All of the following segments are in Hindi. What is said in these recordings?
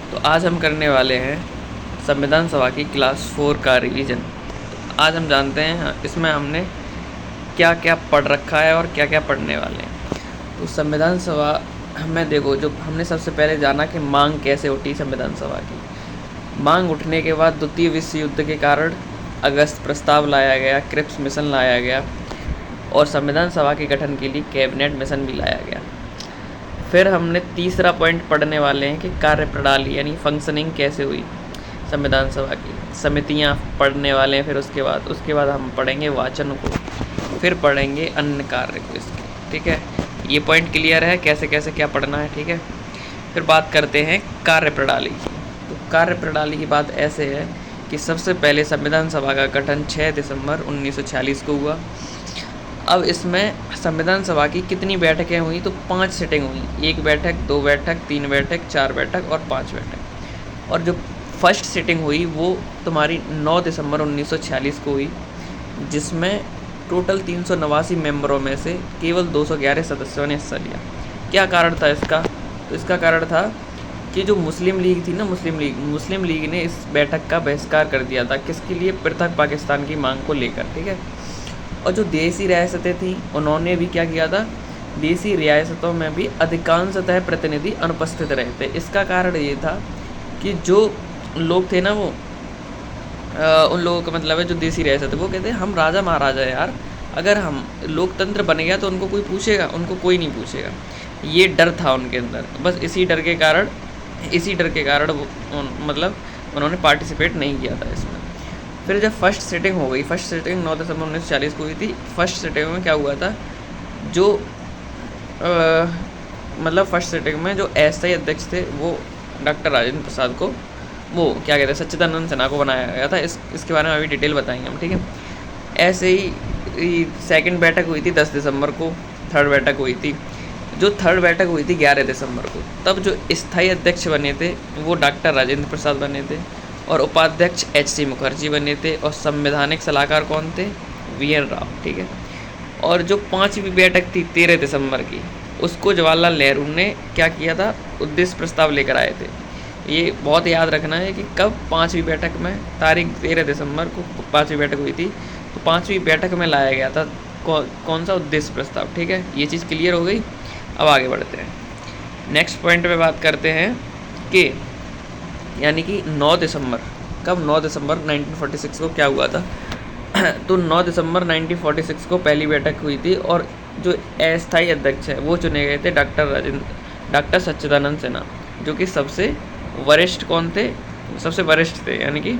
तो आज हम करने वाले हैं संविधान सभा की क्लास 4 का रिवीजन। आज हम जानते हैं इसमें हमने क्या क्या पढ़ रखा है और क्या क्या पढ़ने वाले हैं। तो संविधान सभा में देखो, जो हमने सबसे पहले जाना कि मांग कैसे उठी संविधान सभा की। मांग उठने के बाद द्वितीय विश्व युद्ध के कारण अगस्त प्रस्ताव लाया गया, क्रिप्स मिशन लाया गया और संविधान सभा के गठन के लिए कैबिनेट मिशन भी लाया गया। फिर हमने तीसरा पॉइंट पढ़ने वाले हैं कि कार्य प्रणाली यानी फंक्शनिंग कैसे हुई संविधान सभा की। समितियां पढ़ने वाले हैं। फिर उसके बाद हम पढ़ेंगे वाचन को, फिर पढ़ेंगे अन्य कार्य को इसके। ठीक है, ये पॉइंट क्लियर है कैसे कैसे क्या पढ़ना है। ठीक है, फिर बात करते हैं कार्य प्रणाली की। तो कार्य प्रणाली की बात ऐसे है कि सबसे पहले संविधान सभा का गठन 6 दिसंबर 1946 को हुआ। अब इसमें संविधान सभा की कितनी बैठकें हुई, तो 5 सिटिंग हुई। 1 बैठक, 2 बैठक, 3 बैठक, 4 बैठक और 5 बैठक। और जो फर्स्ट सिटिंग हुई वो तुम्हारी 9 दिसंबर 1946 को हुई, जिसमें टोटल 389 मेंबरों में से केवल 211 सदस्यों ने हिस्सा लिया। क्या कारण था इसका? तो इसका कारण था कि जो मुस्लिम लीग थी ना, मुस्लिम लीग ने इस बैठक का बहिष्कार कर दिया था। किसके लिए? पृथक पाकिस्तान की मांग को लेकर। ठीक है, और जो देसी रियासतें थीं उन्होंने भी क्या किया था, देसी रियासतों में भी अधिकांशतः प्रतिनिधि अनुपस्थित रहे थे। इसका कारण ये था कि जो लोग थे ना वो उन लोगों का मतलब है जो देसी रियासत है, वो कहते हैं हम राजा महाराजा है यार, अगर हम लोकतंत्र बन गया तो उनको कोई पूछेगा? उनको कोई नहीं पूछेगा। ये डर था उनके अंदर। बस इसी डर के कारण वो मतलब उन्होंने पार्टिसिपेट नहीं किया था इसमें। फिर जब फर्स्ट सिटिंग हो गई, फर्स्ट सिटिंग 9 दिसंबर 1940 को हुई थी। फर्स्ट सिटिंग में क्या हुआ था, जो मतलब फर्स्ट सिटिंग में जो अस्थायी अध्यक्ष थे वो डॉक्टर राजेंद्र प्रसाद को, वो क्या कहते हैं, सच्चिदानंद सिन्हा को बनाया गया था। इसके बारे में अभी डिटेल बताएंगे हम। ठीक है, ऐसे ही सेकंड बैठक हुई थी 10 दिसंबर को। थर्ड बैठक हुई थी, जो थर्ड बैठक हुई थी 11 दिसंबर को। तब जो स्थायी अध्यक्ष बने थे वो डॉक्टर राजेंद्र प्रसाद बने थे और उपाध्यक्ष HC मुखर्जी बने थे और संवैधानिक सलाहकार कौन थे? VN राव। ठीक है, और जो 5वीं बैठक थी 13 दिसंबर की, उसको जवाहरलाल नेहरू ने क्या किया था, उद्देश्य प्रस्ताव लेकर आए थे। ये बहुत याद रखना है कि कब 5वीं बैठक में, तारीख 13 दिसंबर को 5वीं बैठक हुई थी, तो 5वीं बैठक में लाया गया था कौन सा? उद्देश्य प्रस्ताव। ठीक है, ये चीज़ क्लियर हो गई। अब आगे बढ़ते हैं, नेक्स्ट पॉइंट पे बात करते हैं कि यानी कि 9 दिसंबर, कब? 9 दिसंबर 1946 को क्या हुआ था तो 9 दिसंबर 1946 को पहली बैठक हुई थी और जो अस्थायी अध्यक्ष है वो चुने गए थे डॉक्टर सच्चिदानंद सिन्हा, जो कि सबसे वरिष्ठ कौन थे? सबसे वरिष्ठ थे, यानी कि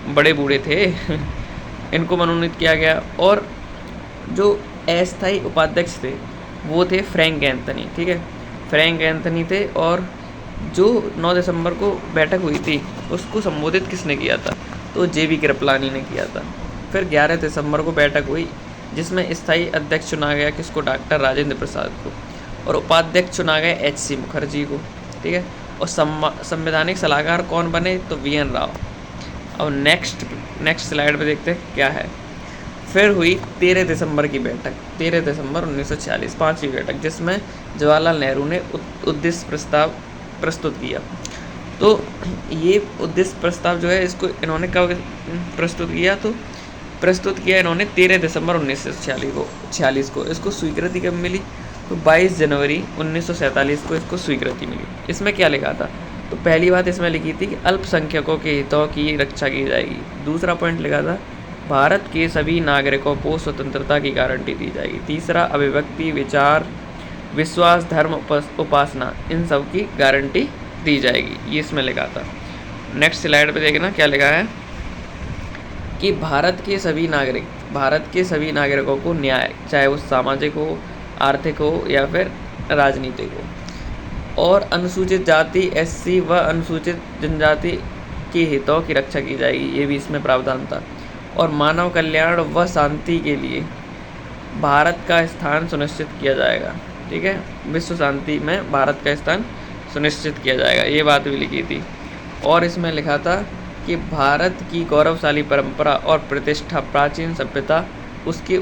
बड़े बूढ़े थे इनको मनोनीत किया गया। और जो अस्थायी उपाध्यक्ष थे वो थे फ्रैंक एंथनी। ठीक है, फ्रैंक एंथनी थे। और जो 9 दिसंबर को बैठक हुई थी उसको संबोधित किसने किया था? तो JB कृपलानी ने किया था। फिर 11 दिसंबर को बैठक हुई जिसमें स्थायी अध्यक्ष चुना गया किसको? डॉक्टर राजेंद्र प्रसाद को, और उपाध्यक्ष चुना गया HC मुखर्जी को। ठीक है, और संवैधानिक सलाहकार कौन बने? तो VN राव। अब नेक्स्ट स्लाइड पे देखते हैं क्या है। फिर हुई 13 दिसंबर की बैठक, 13 दिसंबर 1946, 5वीं बैठक, जिसमें जवाहरलाल नेहरू ने उद्देश्य प्रस्ताव प्रस्तुत किया। तो ये उद्देश्य प्रस्ताव जो है इसको इन्होंने कब प्रस्तुत किया? तो प्रस्तुत किया इन्होंने 13 दिसंबर 1946 को। इसको स्वीकृति कब मिली? तो 22 जनवरी 1947 को इसको स्वीकृति मिली। इसमें क्या लिखा था? तो पहली बात इसमें लिखी थी कि अल्पसंख्यकों के हितों की रक्षा की जाएगी। दूसरा पॉइंट लिखा था भारत के सभी नागरिकों को स्वतंत्रता की गारंटी दी जाएगी। तीसरा, अभिव्यक्ति, विचार, विश्वास, धर्म, उपासना, इन सब की गारंटी दी जाएगी। ये इसमें लिखा था। नेक्स्ट स्लाइड पे देखना क्या लिखा है कि भारत के सभी नागरिकों को न्याय, चाहे वो सामाजिक हो, आर्थिक हो या फिर राजनीतिक हो, और अनुसूचित जाति, SC व अनुसूचित जनजाति के हितों की रक्षा की जाएगी। ये भी इसमें प्रावधान था। और मानव कल्याण व शांति के लिए भारत का स्थान सुनिश्चित किया जाएगा। ठीक है, विश्व शांति में भारत का स्थान सुनिश्चित किया जाएगा, ये बात भी लिखी थी। और इसमें लिखा था कि भारत की गौरवशाली परंपरा और प्रतिष्ठा, प्राचीन सभ्यता, उसका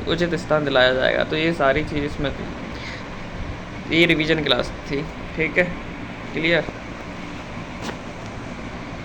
उचित स्थान दिलाया जाएगा। तो ये सारी चीज़ इसमें थी। ये रिवीजन क्लास थी। ठीक है। क्लियर।